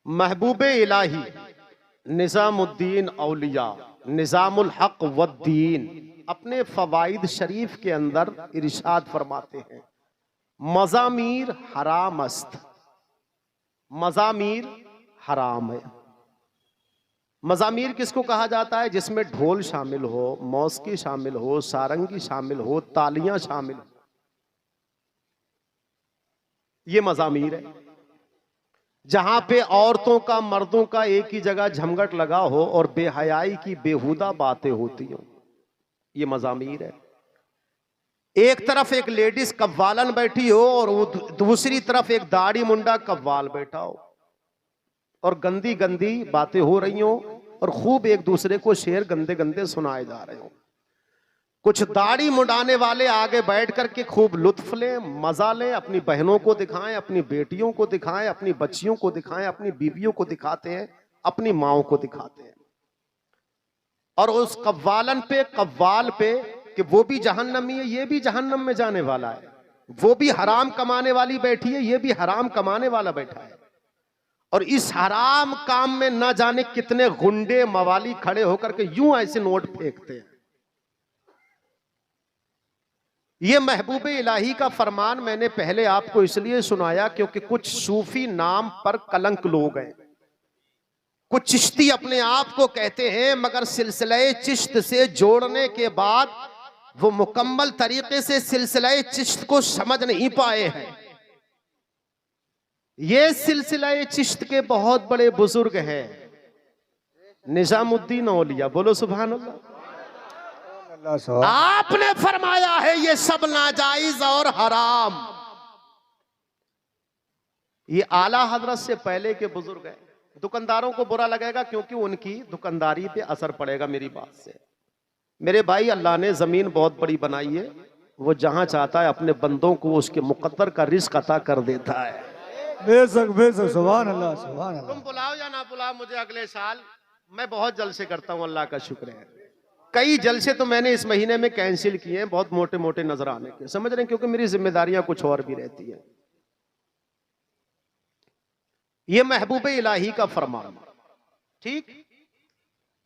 महबूबे इलाही निजामुद्दीन औलिया निजामुल हक वद्दीन अपने फवाइद शरीफ के अंदर इरशाद फरमाते हैं, मज़ामीर हराम अस्त, मज़ामीर हराम है। मज़ामीर किसको कहा जाता है? जिसमें ढोल शामिल हो, मौसीकी शामिल हो, सारंगी शामिल हो, तालियां शामिल हो, ये मज़ामीर है। जहां पे औरतों का मर्दों का एक ही जगह झमघट लगा हो और बेहयाई की बेहुदा बातें होती हो, ये मज़ामीर है। एक तरफ एक लेडीज कव्वालन बैठी हो और दूसरी तरफ एक दाढ़ी मुंडा कव्वाल बैठा हो और गंदी गंदी बातें हो रही हो और खूब एक दूसरे को शेर गंदे गंदे सुनाए जा रहे हो। कुछ दाढ़ी मुंडाने वाले आगे बैठ करके खूब लुत्फ लें, मजा लें, अपनी बहनों को दिखाएं, अपनी बेटियों को दिखाएं, अपनी बच्चियों को दिखाएं, अपनी बीवियों को दिखाते हैं, अपनी माओ को दिखाते हैं। और उस कव्वालन पे, कव्वाल पे कि वो भी जहन्नमी है, ये भी जहन्नम में जाने वाला है, वो भी हराम कमाने वाली बैठी है, ये भी हराम कमाने वाला बैठा है। और इस हराम काम में ना जाने कितने गुंडे मवाली खड़े होकर के यूं ऐसे नोट फेंकते हैं। ये महबूब इलाही का फरमान मैंने पहले आपको इसलिए सुनाया क्योंकि कुछ सूफी नाम पर कलंक लोग हैं। कुछ चिश्ती अपने आप को कहते हैं मगर सिलसिले चिश्त से जोड़ने के बाद वो मुकम्मल तरीके से सिलसिले चिश्त को समझ नहीं पाए हैं। ये सिलसिले चिश्त के बहुत बड़े बुजुर्ग हैं, निजामुद्दीन औलिया। बोलो सुभान अल्लाह। आपने फरमाया है ये सब नाजायज और हराम। ये आला हजरत से पहले के बुजुर्ग हैं। दुकानदारों को बुरा लगेगा क्योंकि उनकी दुकानदारी पे असर पड़ेगा मेरी बात से। मेरे भाई, अल्लाह ने जमीन बहुत बड़ी बनाई है, वो जहां चाहता है अपने बंदों को उसके मुकद्दर का रिस्क अता कर देता है। बेशक बेशक, सुभान अल्लाह सुभान अल्लाह। तुम बुलाओ या ना बुलाओ मुझे अगले साल, मैं बहुत जलसे करता हूं, अल्लाह का शुक्र है। कई जलसे तो मैंने इस महीने में कैंसिल किए हैं, बहुत मोटे मोटे नजर आने के, समझ रहे हैं, क्योंकि मेरी जिम्मेदारियां कुछ और भी रहती है। ये महबूब इलाही का फरमान, ठीक।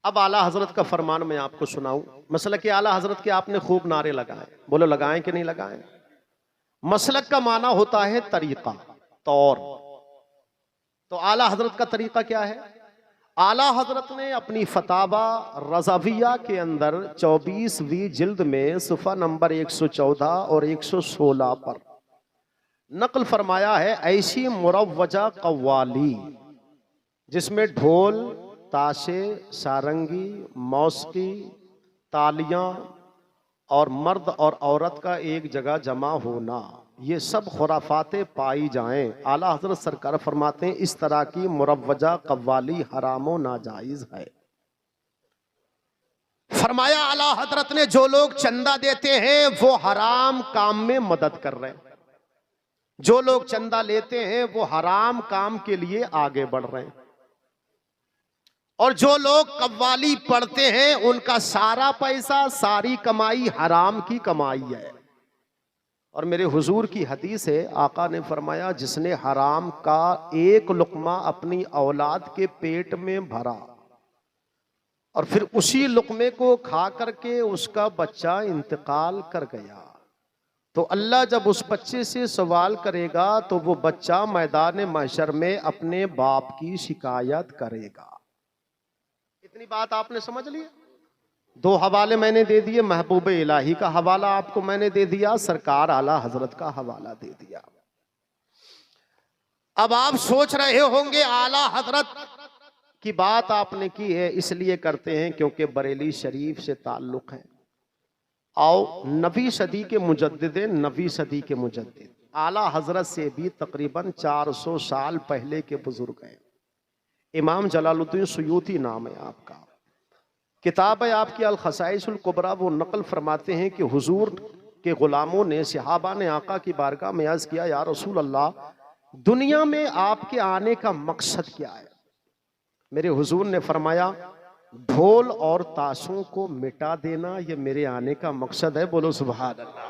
अब आला हजरत का फरमान मैं आपको सुनाऊं। मसलक आला हजरत के आपने खूब नारे लगाए, बोलो लगाएं कि नहीं लगाएं। मसलक का माना होता है तरीका, तौर। तो आला हजरत का तरीका क्या है? आला हजरत ने अपनी फतावा रज़ाविया के अंदर 24वीं जिल्द में सुफ़ा नंबर 114 और 116 पर नकल फरमाया है, ऐसी मुरव्वजा कव्वाली जिसमें ढोल, ताशे, सारंगी, मौसीकी, तालियां और मर्द और औरत का एक जगह जमा होना, ये सब खुराफातें पाई जाएं। आला हजरत सरकार फरमाते हैं इस तरह की मुरव्वजा कव्वाली हरामो नाजायज है। फरमाया आला हजरत ने जो लोग चंदा देते हैं वो हराम काम में मदद कर रहे हैं, जो लोग चंदा लेते हैं वो हराम काम के लिए आगे बढ़ रहे हैं, और जो लोग कव्वाली पढ़ते हैं उनका सारा पैसा, सारी कमाई हराम की कमाई है। और मेरे हुजूर की हदीस है, आका ने फरमाया जिसने हराम का एक लुकमा अपनी औलाद के पेट में भरा और फिर उसी लुकमे को खा करके उसका बच्चा इंतकाल कर गया, तो अल्लाह जब उस बच्चे से सवाल करेगा तो वो बच्चा मैदान महशर में अपने बाप की शिकायत करेगा। इतनी बात आपने समझ ली। दो हवाले मैंने दे दिए, महबूब इलाही का हवाला आपको मैंने दे दिया, सरकार आला हजरत का हवाला दे दिया। अब आप सोच रहे होंगे आला हजरत की बात आपने की है, इसलिए करते हैं क्योंकि बरेली शरीफ से ताल्लुक है। आओ, नबी सदी के मुजद्दिद, नबी सदी के मुजद्दिद आला हजरत से भी तकरीबन 400 साल पहले के बुजुर्ग हैं। इमाम जलालुद्दीन सुयूती नाम है आपका, किताब है आपकी अल खसाइसुल कुबरा। वो नकल फरमाते हैं कि हुजूर के गुलामों ने, सहाबा ने आका की बारगाह में अर्ज किया, या रसूल अल्लाह, दुनिया में आपके आने का मकसद क्या है? मेरे हुजूर ने फरमाया ढोल और ताशों को मिटा देना, ये मेरे आने का मकसद है। बोलो सुभान अल्लाह।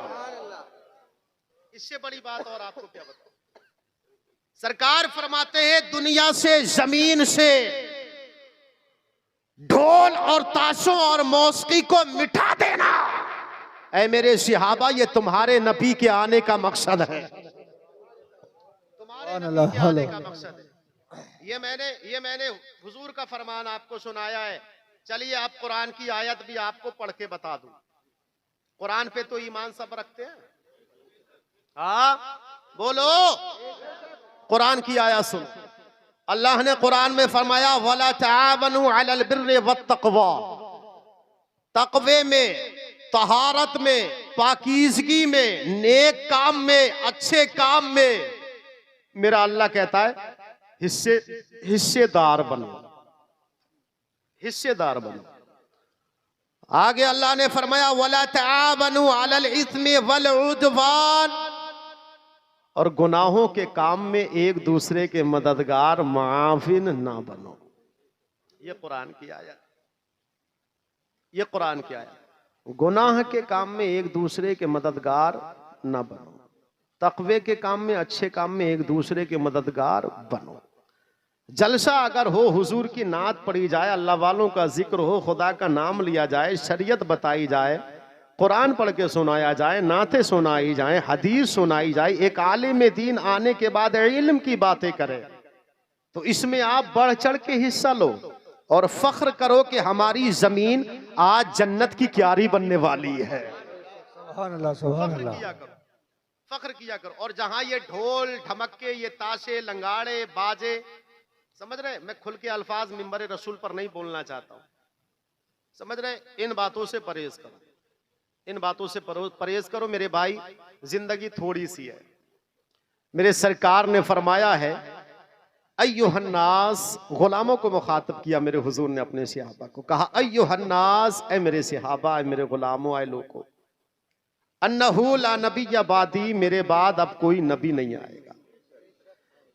इससे बड़ी बात और आपको क्या बताऊं। सरकार फरमाते हैं दुनिया से, जमीन से ढोल और ताशों और मौसीकी को मिटा देना। ऐ मेरे सहाबा, ये तुम्हारे नबी के आने का मकसद है, तुम्हारे नबी के आने का मकसद है। ये मैंने हुजूर का फरमान आपको सुनाया है। चलिए आप कुरान की आयत भी आपको पढ़ के बता दूं। कुरान पे तो ईमान सब रखते हैं, हाँ बोलो। कुरान की आयत सुन, अल्लाह ने कुरान में फरमाया वला तावनु अलल बिर्रि वत्तक़वा, तक़वे में, तहारत में, पाकीज़गी में, नेक काम में, अच्छे काम में मेरा अल्लाह कहता है हिस्सेदार बनो, हिस्सेदार बनो। आगे अल्लाह ने फरमाया वला तावनु अलल इस्मि वल उद्वान, और गुनाहों के काम में एक दूसरे के मददगार माफिन ना बनो। ये कुरान की आयत, ये कुरान की आयत। गुनाह के काम में एक दूसरे के मददगार ना बनो, तक़वे के काम में, अच्छे काम में एक दूसरे के मददगार बनो। जलसा अगर हो, हुजूर की नात पढ़ी जाए, अल्लाह वालों का जिक्र हो, खुदा का नाम लिया जाए, शरीयत बताई जाए, कुरान पढ़ के सुनाया जाए, नाते सुनाई जाए, हदीस सुनाई जाए, एक आलिम दीन आने के बाद इल्म की बातें करे, तो इसमें आप बढ़ चढ़ के हिस्सा लो और फख्र करो कि हमारी जमीन आज जन्नत की क्यारी बनने वाली है। सुभान अल्लाह, सुभान अल्लाह। फख्र किया करो। और जहां ये ढोल ढमक्के, ये ताशे, लंगाड़े, बाजे, समझ रहे, मैं खुल के अल्फाज मिंबर रसूल पर नहीं बोलना चाहता हूं, समझ रहे, इन बातों से परहेज करो, इन बातों से परहेज करो मेरे भाई। जिंदगी थोड़ी सी है। मेरे सरकार ने फरमाया है अय्युहन्नास, गुलामों को मुखातब किया मेरे हुजूर ने अपने सहाबा को, कहा अय्युहन्नास, ऐ मेरे सहाबा, ऐ मेरे गुलामों, ऐ लोगों, अन्नहु ला नबिय्य बादी, मेरे बाद अब कोई नबी नहीं आएगा।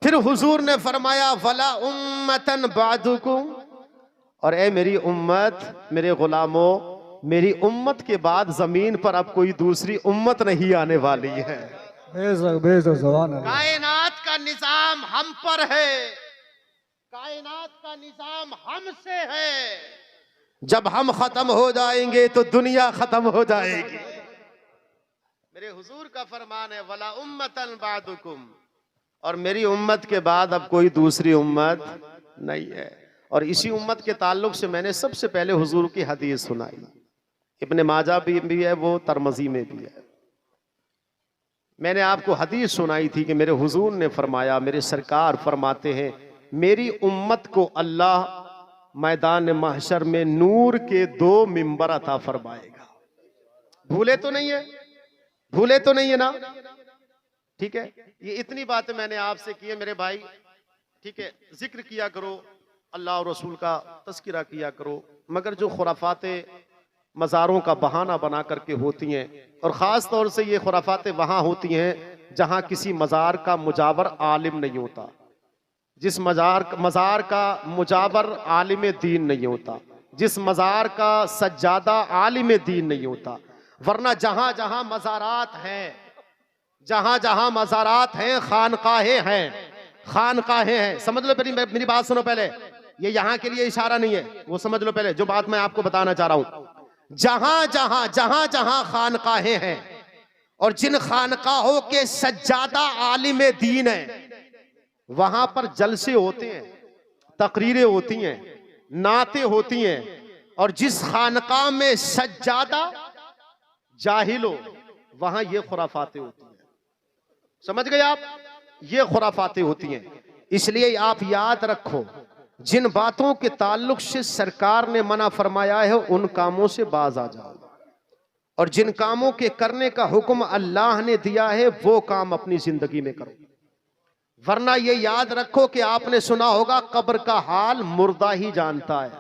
फिर हुजूर ने फरमाया वला उम्मतन बादुकुम, और ऐ मेरी उम्मत, मेरे गुलामों, मेरी उम्मत के बाद जमीन पर अब कोई दूसरी उम्मत नहीं आने वाली है। बेशक बेशक, सुभान अल्लाह। कायनात का निजाम हम पर है, कायनात का निजाम हमसे है। जब हम खत्म हो जाएंगे तो दुनिया खत्म हो जाएगी। मेरे हुजूर का फरमान है वला उम्मतन बादुकुम, और मेरी उम्मत के बाद अब कोई दूसरी उम्मत नहीं है। और इसी उम्मत के ताल्लुक से मैंने सबसे पहले हुजूर की हदीस सुनाई, इब्ने माजा भी है, वो तरमजी में भी है। मैंने आपको हदीस सुनाई थी कि मेरे हुजूर ने फरमाया, मेरे सरकार फरमाते हैं मेरी उम्मत को अल्लाह मैदान महशर में नूर के 2 मिंबर अता फरमाएगा। भूले तो नहीं है, भूले तो नहीं है ना? ठीक है, ये इतनी बातें मैंने आपसे की है मेरे भाई। ठीक है, जिक्र किया करो, अल्लाह और रसूल का तज़किरा किया करो, मगर जो खुराफाते मज़ारों का बहाना बना करके होती हैं, और ख़ास तौर से ये खुराफाते वहाँ होती हैं जहाँ किसी मज़ार का मुजावर आलिम नहीं होता, जिस मज़ार का मुजावर आलिम दीन नहीं होता, जिस मज़ार का सज्जादा आलिम दीन नहीं होता। वरना जहाँ जहाँ मज़ारात हैं, जहाँ जहाँ मज़ारात हैं, खानकाहें हैं, खानकाहें हैं। समझ लो, मेरी बात सुनो पहले, ये यहाँ के लिए इशारा नहीं है, वो समझ लो पहले जो बात मैं आपको बताना चाह रहा हूँ। जहां जहां खानकाहें हैं और जिन खानकाहों के सज्जादा आलिम दीन है, वहां पर जलसे होते हैं, तकरीरें होती हैं, नाते होती हैं, और जिस खानकाह में सज्जादा जाहिल हो, वहां ये खुराफातें होती हैं। समझ गए आप? ये खुराफातें होती हैं। इसलिए आप याद रखो, जिन बातों के ताल्लुक से सरकार ने मना फरमाया है उन कामों से बाज आ जाओ, और जिन कामों के करने का हुक्म अल्लाह ने दिया है वो काम अपनी जिंदगी में करो। वरना ये याद रखो कि आपने सुना होगा कब्र का हाल मुर्दा ही जानता है।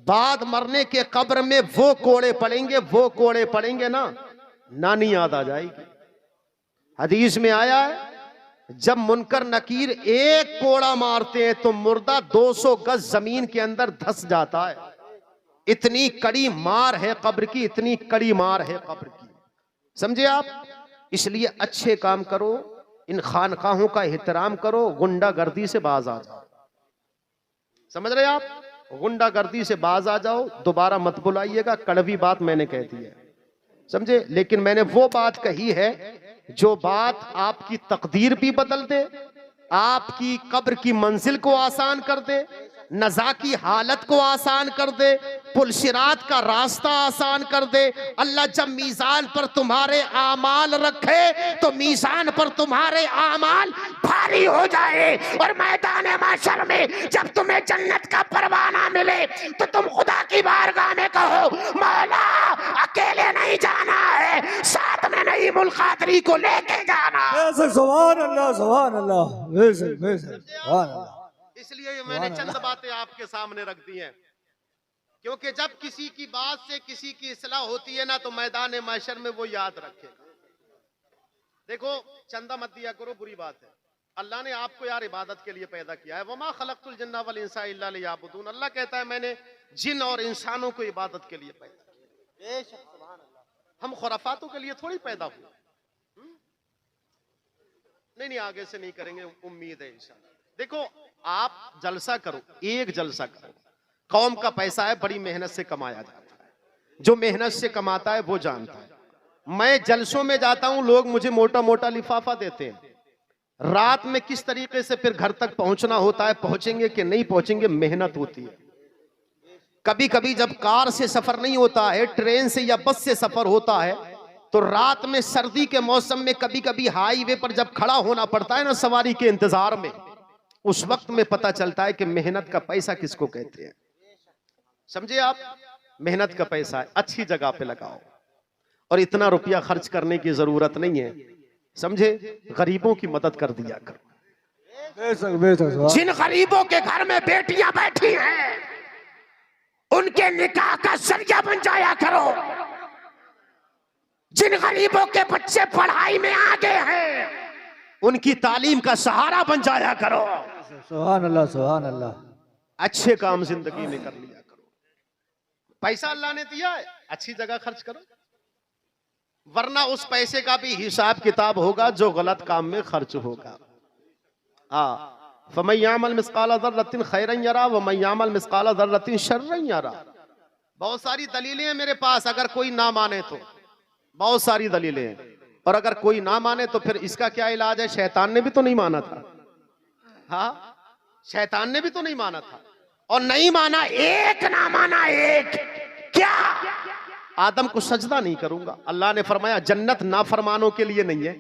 बाद मरने के कब्र में वो कोड़े पड़ेंगे, वो कोड़े पड़ेंगे ना, नानी याद आ जाएगी। हदीस में आया है जब मुनकर नकीर एक कोड़ा मारते हैं तो मुर्दा 200 गज जमीन के अंदर धंस जाता है। इतनी कड़ी मार है कब्र की, इतनी कड़ी मार है कब्र की, समझे आप? इसलिए अच्छे काम करो, इन खानकाहों का एहतराम करो, गुंडागर्दी से बाज आ जाओ। समझ रहे आप? गुंडागर्दी से बाज आ जाओ, दोबारा मत बुलाइएगा। कड़वी बात मैंने कह दी है, समझे? लेकिन मैंने वो बात कही है जो बात आपकी तकदीर भी बदल दे, आपकी कब्र की मंजिल को आसान कर दे, नजा की हालत को आसान कर दे, पुलसिरात का रास्ता आसान कर दे। अल्लाह जब मीज़ान पर तुम्हारे आमाल रखे तो मीज़ान पर तुम्हारे आमाल भारी हो जाए, और मैदान माशर में जब तुम्हें जन्नत का परवाना मिले तो तुम खुदा की बारगाह में कहो, मौला अकेले नहीं जाना है, साथ में नई मुल्कादरी को लेके जाना। बेशक, सुभान अल्लाह, सुभान अल्लाह, बेशक बेशक, सुभान अल्लाह। इसलिए ये मैंने चंद बातें आपके सामने रख दी हैं, क्योंकि जब किसी की बात से किसी की इस्लाह होती है ना, तो मैदान महशर में वो याद रखेगा। देखो, चंदा मत दिया करो, बुरी बात है। अल्लाह ने आपको यार इबादत के लिए पैदा किया है। वमा खलक़तुल जिन्ना वल इंसा इल्ला लियअबुदून। अल्लाह कहता है मैंने जिन और इंसानों को इबादत के लिए पैदा किया। हम खुराफातों के लिए थोड़ी पैदा हुए। नहीं, आगे से नहीं करेंगे, उम्मीद है इंशाअल्लाह। देखो, आप जलसा करो, एक जलसा करो। कौम का पैसा है, बड़ी मेहनत से कमाया जाता है। जो मेहनत से कमाता है वो जानता है। मैं जलसों में जाता हूं, लोग मुझे मोटा मोटा लिफाफा देते हैं। रात में किस तरीके से फिर घर तक पहुंचना होता है, पहुंचेंगे कि नहीं पहुंचेंगे, मेहनत होती है। कभी कभी जब कार से सफर नहीं होता है, ट्रेन से या बस से सफर होता है, तो रात में सर्दी के मौसम में कभी कभी हाईवे पर जब खड़ा होना पड़ता है ना सवारी के इंतजार में, उस वक्त में पता चलता है कि मेहनत का पैसा किसको कहते हैं। समझे आप? मेहनत का पैसा है, अच्छी जगह पे लगाओ, और इतना रुपया खर्च करने की जरूरत नहीं है, समझे? गरीबों की मदद कर दिया करो। बेशक बेशक, सुभान। जिन गरीबों के घर में बेटियां बैठी हैं, उनके निकाह का जरिया बन जाया करो। जिन गरीबों के बच्चे पढ़ाई में आगे हैं, उनकी तालीम का सहारा बन जाया करो। सुभान अल्लाह, सुभान अल्लाह। अच्छे काम जिंदगी में कर लिया करो। पैसा अल्लाह ने दिया है, अच्छी जगह खर्च करो, वरना उस पैसे का भी हिसाब किताब होगा जो गलत काम में खर्च होगा। फमन यामल मिस्काल ज़र्रतिन खैरन यरा व मन यामल मिस्काल ज़र्रतिन शर्रन यरा। बहुत सारी दलीलें हैं मेरे पास, अगर कोई ना माने तो बहुत सारी दलीलें हैं, और अगर कोई ना माने तो फिर इसका क्या इलाज है? शैतान ने भी तो नहीं माना था। हाँ, शैतान ने भी तो नहीं माना था, और नहीं माना, एक ना माना, एक क्या? आदम को सजदा नहीं करूंगा। अल्लाह ने फरमाया जन्नत नाफरमानों के लिए नहीं है।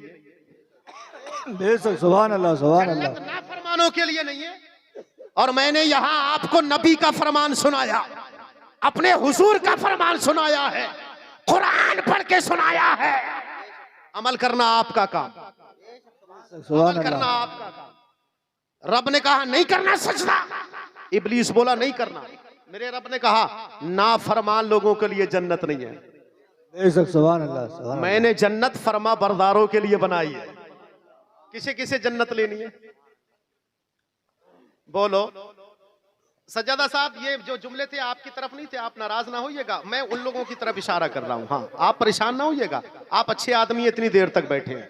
बेशक, सुभान अल्लाह, सुभान अल्लाह। जन्नत नाफरमानों के लिए नहीं है। और मैंने यहां आपको नबी का फरमान सुनाया, अपने हुजूर का फरमान सुनाया है, कुरान पढ़ के सुनाया है। अमल करना आपका काम, अमल करना आपका काम। रब ने कहा नहीं करना सजदा, इब्लीस बोला नहीं करना। मेरे रब ने कहा नाफरमान लोगों के लिए जन्नत नहीं है। बेशक, सुभान अल्लाह, सुभान। मैंने जन्नत फरमा बरदारों के लिए बनाई है। किसे किसे जन्नत लेनी है? बोलो। सज्जादा साहब, ये जो जुमले थे आपकी तरफ नहीं थे, आप नाराज ना होइएगा, मैं उन लोगों की तरफ इशारा कर रहा हूं। हाँ, आप परेशान ना होइएगा, आप अच्छे आदमी इतनी देर तक बैठे हैं,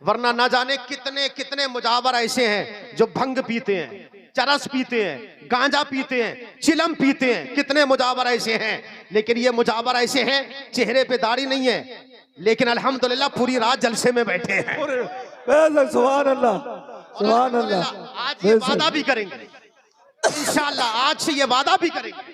वरना ना जाने कितने कितने मुजावर ऐसे हैं जो भंग पीते हैं, चरस पीते हैं, गांजा पीते हैं, चिलम पीते हैं, कितने मुजावर ऐसे हैं। लेकिन ये मुजावर ऐसे हैं, चेहरे पे दाढ़ी नहीं है, लेकिन अल्हम्दुलिल्लाह पूरी रात जलसे में बैठे हैं। बेशक, सुभान अल्लाह, सुभान अल्लाह। आज ये वादा भी करेंगे इंशाअल्लाह, आज से ये वादा भी करेंगे